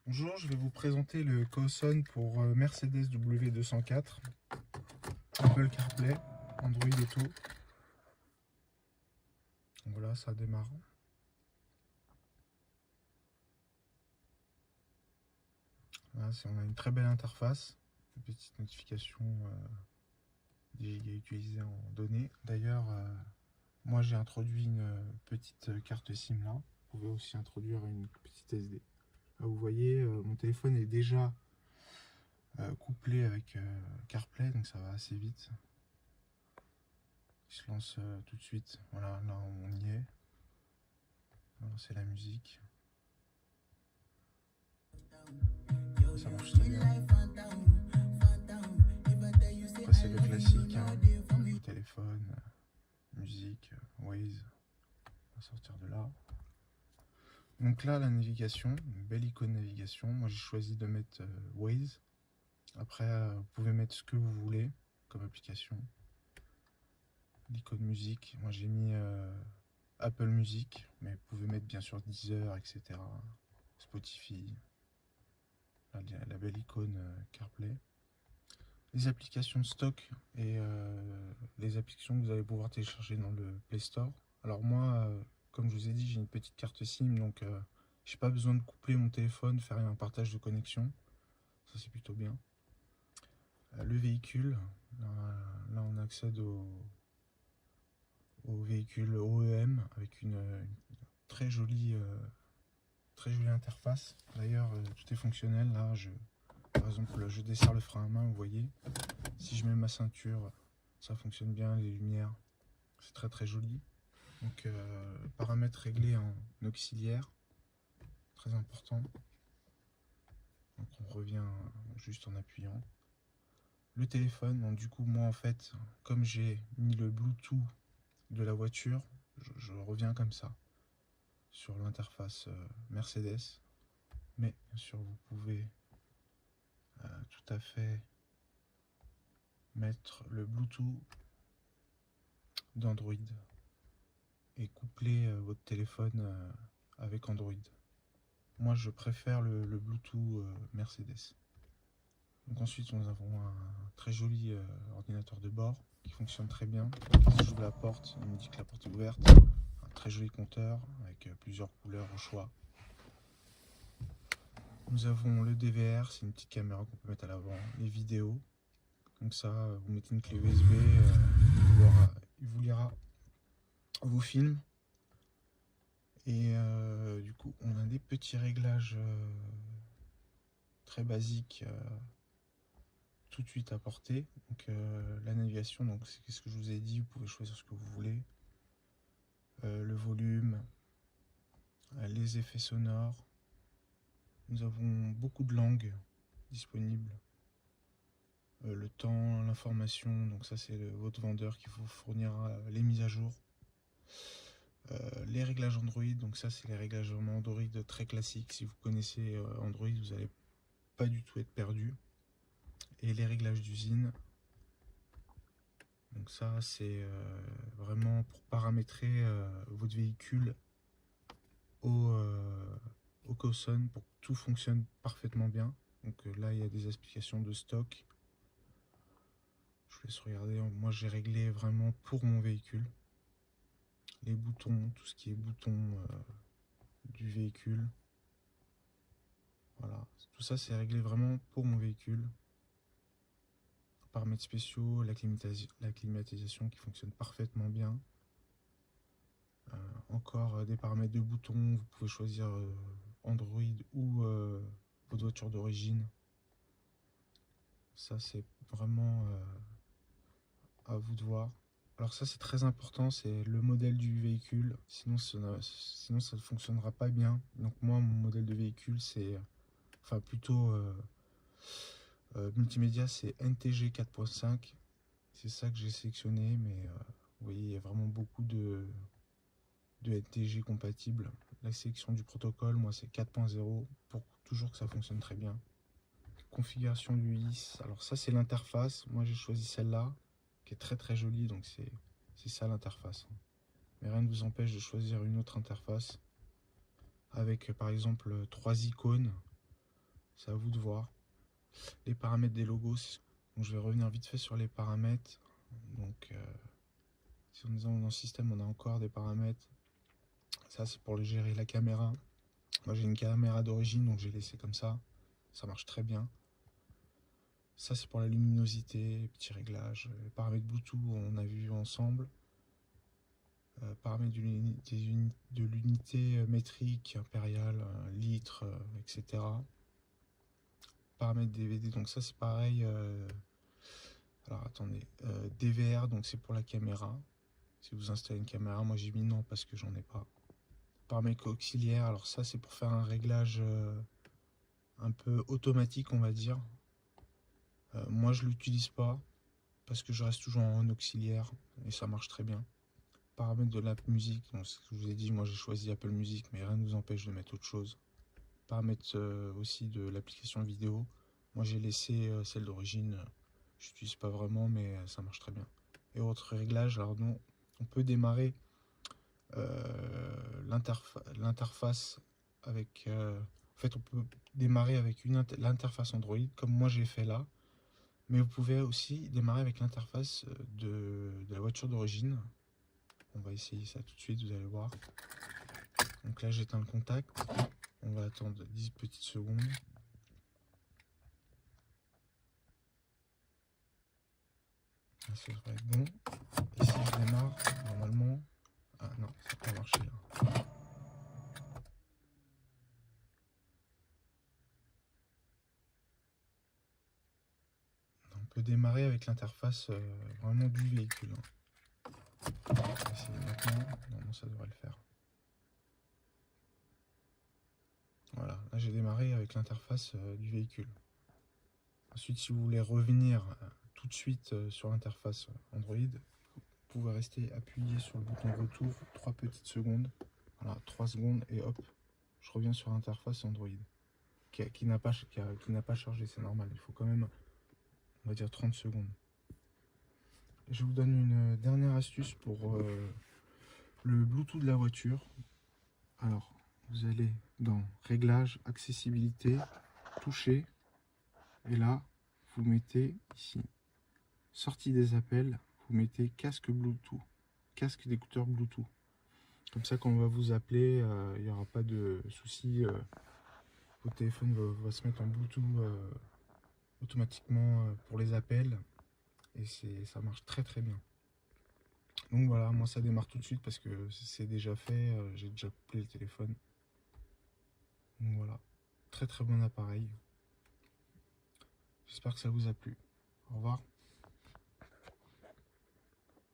Bonjour, je vais vous présenter le Causon pour Mercedes W204, Apple CarPlay, Android Auto. Donc voilà, ça démarre. Voilà, on a une très belle interface, une petite notification des gigas utilisés en données. D'ailleurs, moi j'ai introduit une petite carte SIM là. Vous pouvez aussi introduire une petite SD. Là, vous voyez, mon téléphone est déjà couplé avec CarPlay, donc ça va assez vite. Il se lance tout de suite. Voilà, là on y est. C'est la musique. Ça marche très bien. Après c'est le classique, hein. Téléphone, musique, Waze. On va sortir de là. Donc là la navigation, une belle icône navigation. Moi j'ai choisi de mettre Waze. Après vous pouvez mettre ce que vous voulez comme application. L'icône musique, moi j'ai mis Apple Music, mais vous pouvez mettre bien sûr Deezer, etc. Spotify. Là, la belle icône CarPlay. Les applications stock et les applications que vous allez pouvoir télécharger dans le Play Store. Alors moi, comme je vous ai dit, j'ai une petite carte SIM, donc j'ai pas besoin de coupler mon téléphone, faire un partage de connexion. Ça c'est plutôt bien. Le véhicule, là on accède au véhicule OEM avec une très jolie interface. D'ailleurs, tout est fonctionnel. Là, par exemple, je desserre le frein à main, vous voyez. Si je mets ma ceinture, ça fonctionne bien, les lumières, c'est très très joli. Donc paramètres réglés en auxiliaire, très important. Donc on revient juste en appuyant. Le téléphone, donc du coup moi en fait, comme j'ai mis le Bluetooth de la voiture, je reviens comme ça sur l'interface Mercedes. Mais bien sûr vous pouvez tout à fait mettre le Bluetooth d'Android et coupler votre téléphone avec Android. Moi je préfère le Bluetooth Mercedes. Donc ensuite nous avons un très joli ordinateur de bord qui fonctionne très bien. Si j'ouvre la porte, il me dit que la porte est ouverte. Un très joli compteur avec plusieurs couleurs au choix. Nous avons le DVR, c'est une petite caméra qu'on peut mettre à l'avant. Les vidéos, donc ça, vous mettez une clé USB, il vous lira vos films. Et du coup, on a des petits réglages très basiques tout de suite apportés. Donc la navigation, donc c'est ce que je vous ai dit, vous pouvez choisir ce que vous voulez. Le volume, les effets sonores. Nous avons beaucoup de langues disponibles. Le temps, l'information, donc ça c'est votre vendeur qui vous fournira les mises à jour. Les réglages Android, donc ça c'est les réglages Android très classiques. Si vous connaissez Android, vous n'allez pas du tout être perdu. Et les réglages d'usine, donc ça c'est vraiment pour paramétrer votre véhicule au Causon pour que tout fonctionne parfaitement bien. Donc là il y a des explications de stock. Je vous laisse regarder. Moi j'ai réglé vraiment pour mon véhicule. Les boutons, tout ce qui est boutons du véhicule. Voilà, tout ça c'est réglé vraiment pour mon véhicule. Paramètres spéciaux, la climatisation qui fonctionne parfaitement bien. Encore des paramètres de boutons, vous pouvez choisir Android ou votre voiture d'origine. Ça c'est vraiment à vous de voir. Alors ça c'est très important, c'est le modèle du véhicule, sinon ça ne fonctionnera pas bien. Donc moi mon modèle de véhicule c'est, enfin plutôt multimédia, c'est NTG 4.5. C'est ça que j'ai sélectionné, mais vous voyez il y a vraiment beaucoup de NTG compatibles. La sélection du protocole, moi c'est 4.0 pour toujours que ça fonctionne très bien. Configuration du IS, alors ça c'est l'interface, moi j'ai choisi celle-là qui est très très jolie, donc c'est ça l'interface. Mais rien ne vous empêche de choisir une autre interface avec par exemple 3 icônes c'est à vous de voir. Les paramètres des logos, donc je vais revenir vite fait sur les paramètres. Donc si on est dans le système, on a encore des paramètres. Ça c'est pour gérer la caméra. Moi j'ai une caméra d'origine, donc j'ai laissé comme ça marche très bien. Ça c'est pour la luminosité, petits réglages. Les paramètres Bluetooth on a vu ensemble. Paramètres de l'unité métrique, impériale, litre, etc. Paramètres DVD, donc ça c'est pareil. Alors attendez, DVR, donc c'est pour la caméra. Si vous installez une caméra, moi j'ai mis non parce que j'en ai pas. Paramètres auxiliaires, alors ça c'est pour faire un réglage un peu automatique, on va dire. Moi je l'utilise pas parce que je reste toujours en auxiliaire et ça marche très bien. Paramètres de l'app musique, donc ce que je vous ai dit, moi j'ai choisi Apple Music, mais rien ne nous empêche de mettre autre chose. Paramètres aussi de l'application vidéo, moi j'ai laissé celle d'origine, je n'utilise pas vraiment, mais ça marche très bien. Et autres réglages, alors non, on peut démarrer l'interface avec... en fait, on peut démarrer avec l'interface Android, comme moi j'ai fait là, mais vous pouvez aussi démarrer avec l'interface de la voiture d'origine. On va essayer ça tout de suite, vous allez voir. Donc là, j'éteins le contact. On va attendre 10 petites secondes. Là, ça devrait être bon. Et si je démarre, normalement... Ah non, ça n'a pas marché là. On peut démarrer avec l'interface vraiment du véhicule. On va essayer maintenant. Normalement, ça devrait le faire. Voilà, là j'ai démarré avec l'interface du véhicule. Ensuite, si vous voulez revenir tout de suite sur l'interface Android, vous pouvez rester appuyé sur le bouton retour 3 petites secondes. Voilà, 3 secondes et hop, je reviens sur l'interface Android qui n'a pas chargé, c'est normal. Il faut quand même, on va dire 30 secondes. Je vous donne une dernière astuce pour le Bluetooth de la voiture. Alors, vous allez dans Réglages, Accessibilité, Toucher. Et là, vous mettez ici, Sortie des appels, vous mettez Casque Bluetooth, casque d'écouteur Bluetooth. Comme ça, quand on va vous appeler, il n'y aura pas de souci. Votre téléphone va se mettre en Bluetooth automatiquement pour les appels. Et ça marche très très bien. Donc voilà, moi ça démarre tout de suite parce que c'est déjà fait, j'ai déjà couplé le téléphone. Donc voilà, très très bon appareil. J'espère que ça vous a plu. Au revoir.